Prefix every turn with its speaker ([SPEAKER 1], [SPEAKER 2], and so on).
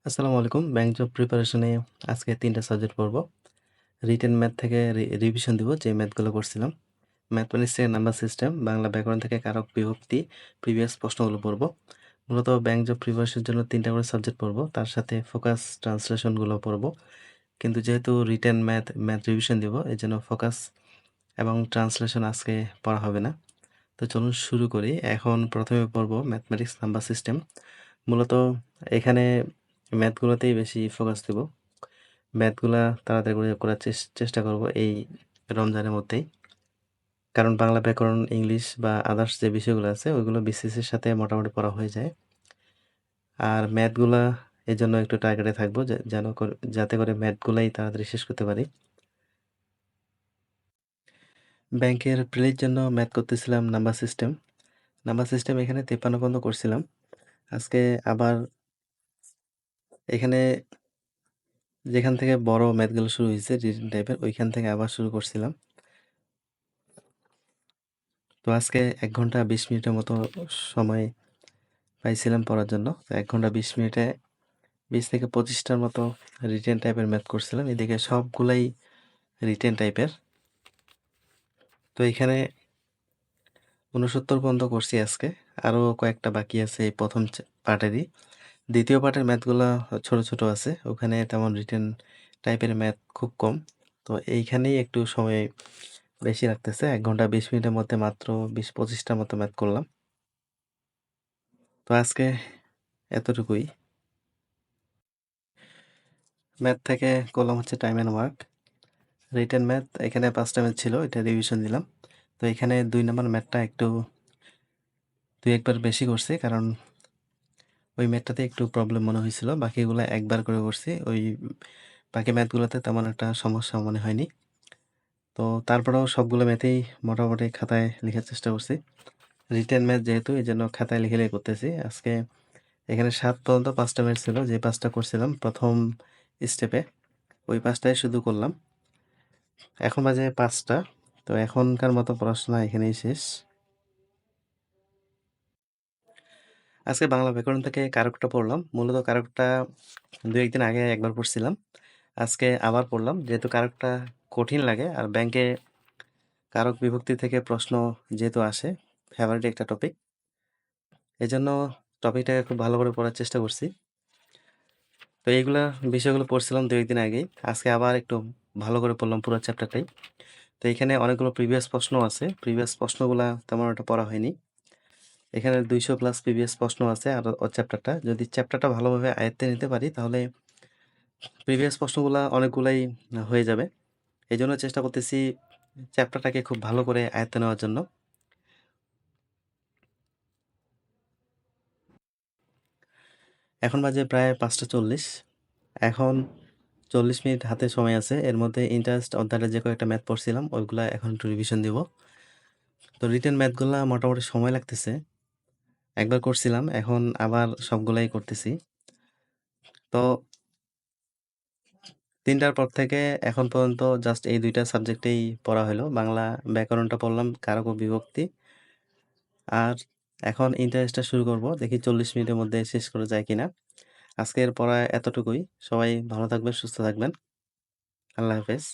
[SPEAKER 1] আসসালামু আলাইকুম। Bank job প্রিপারেশনে আজকে ৩ টা সাবজেক্ট পড়ব। রিটেন ম্যাথ থেকে রিভিশন দিব যে ম্যাথগুলো করছিলাম। ম্যাথমেটিক্স থেকে নাম্বার সিস্টেম, বাংলা ব্যাকরণ থেকে কারক বিভক্তি, প্রিভিয়াস প্রশ্নগুলো পড়ব। মূলত ব্যাংক জব প্রিপারেশনের জন্য ৩ টা করে সাবজেক্ট পড়ব। তার সাথে ফোকাস ট্রান্সলেশনগুলো পড়ব। কিন্তু যেহেতু রিটেন ম্যাথ রিভিশন দিব, এজন্য ফোকাস এবং ট্রান্সলেশন আজকে পড়া হবে না। তো চলুন শুরু করি। এখন ১ম এ পড়ব ম্যাথমেটিক্স নাম্বার সিস্টেম। মূলত এখানে ম্যাথগুলোতেই বেশি ফোকাস দিব। ম্যাথগুলা তাড়াতাড়ি করে করার চেষ্টা করব এই রমজানের মধ্যেই। কারণ বাংলা ব্যাকরণ, ইংলিশ বা আদার্স যে বিষয়গুলো আছে ওইগুলো বিসিএসের সাথে মোটামুটি পড়া হয়ে যায়। আর ম্যাথগুলা এজন্য একটু টার্গেটে থাকবো যাতে করে ম্যাথগুলাই তাড়াতাড়ি শেষ করতে পারি। ব্যাংকের প্রিলির জন্য ম্যাথ করতেছিলাম নাম্বার সিস্টেম। নাম্বার সিস্টেম এখানে ৫৩ পর্যন্ত করছিলাম। আজকে আবার এখানে যেখান থেকে বড় ম্যাথগুলো শুরু হইছে রিটেন টাইপের ওইখান থেকে আবার শুরু করছিলাম। তো আজকে ১ ঘন্টা ২০ মিনিটের মতো সময় পাইছিলাম পড়ার জন্য। তো ১ ঘন্টা ২০ মিনিটে ২০ থেকে ২৫ টার মতো রিটেন টাইপের ম্যাথ করছিলাম। এদিকে সবগুলাই রিটেন টাইপের। তো এখানে ৬৯ পর্যন্ত করছি আজকে। আরও কয়েকটা বাকি আছে এই ১ম পার্টেরই। ২য় পার্টের ম্যাথগুলা ছোট, ছোট আছে। ওখানে তেমন রিটেন টাইপের ম্যাথ খুব কম। তো এইখানেই একটু সময় বেশি লাগতেছে। ১ ঘন্টা ২০ মিনিটের মধ্যে মাত্র ২০-২৫ টার মতো ম্যাথ করলাম। তো আজকে এতটুকুই। ম্যাথ থেকে করলাম হচ্ছে time and work. Written math এখানে ৫ টা ম্যাথ ছিল, এটা রিভিশন দিলাম। তো এখানে ২ নাম্বার ম্যাথটা একটু ২-১ বার বেশি করছি কারণ ওই ম্যাথটাতে একটু প্রবলেম মনে হয়েছিল। বাকিগুলা একবার করে করছি। বাকি ম্যাথগুলোতে তেমন একটা সমস্যা মনে হয়নি। তো তারপরেও সবগুলো ম্যাথেই মোটামুটি খাতায় লিখার চেষ্টা করছি। রিটেন ম্যাথ যেহেতু এজন্য খাতায় লিখে করতেছি। আজকে এখানে ৭ পর্যন্ত ৫ টা ম্যাথ ছিল, যে ৫ টা করছিলাম ১ম স্টেপে। ওই ৫ টাই শুধু করলাম। এখন বাজে ৫ টা। তো এখনকার মতো পড়াশোনা এখানেই শেষ। আজকে বাংলা ব্যাকরণ থেকে কারকটা পড়লাম। মূলত কারকটা ২-১ দিন আগে একবার পড়ছিলাম। আজকে আবার পড়লাম। যেহেতু কারকটা কঠিন লাগে আর ব্যাংকে কারক বিভক্তি থেকে প্রশ্ন যেহেতু আসে, ফেভারিট একটা টপিক। এজন্য টপিকটাকে খুব ভালো করে পড়ার চেষ্টা করছি। তো এইগুলা বিষয়গুলো পড়ছিলাম ২-১ দিন আগেই। আজকে আবার একটু ভালো করে পড়লাম পুরো চ্যাপ্টারটাই। তো এখানে অনেকগুলো প্রিভিয়াস প্রশ্ন আছে। প্রিভিয়াস প্রশ্নগুলা তেমন একটা পড়া হয়নি। এখানে ২০০ প্লাস প্রিভিয়াস প্রশ্ন আছে আর চ্যাপ্টারটা। যদি চ্যাপ্টারটা ভালোভাবে আয়ত্তে নিতে পারি তাহলে প্রিভিয়াস প্রশ্নগুলা অনেকগুলাই হয়ে যাবে। এজন্য চেষ্টা করতেছি চ্যাপ্টারটাকে খুব ভালো করে আয়ত্তে নেওয়ার জন্য। এখন বাজে প্রায় ৫টা ৪০। এখন ৪০ মিনিট হাতে সময় আছে। এর মধ্যে ইন্টারেস্ট অধ্যায়টা যে কয়েকটা ম্যাথ পড়ছিলাম ওইগুলা এখন একটু রিভিশন দিব। তো রিটেন ম্যাথগুলা মোটামুটি সময় লাগতেছে। একবার করছিলাম, এখন আবার সবগুলাই করতেছি। তো ৩ টার পর থেকে এখন পর্যন্ত জাস্ট এই ২ টা সাবজেক্টেই পড়া হইলো। বাংলা ব্যাকরণটা পড়লাম, কারক ও বিভক্তি। আর এখন ইন্টারেস্টটা শুরু করব। দেখি ৪০ মিনিটের মধ্যে শেষ করা যায় কিনা। আজকের পড়া এতটুকুই। সবাই ভালো থাকবেন, সুস্থ থাকবেন। আল্লাহ হাফেজ।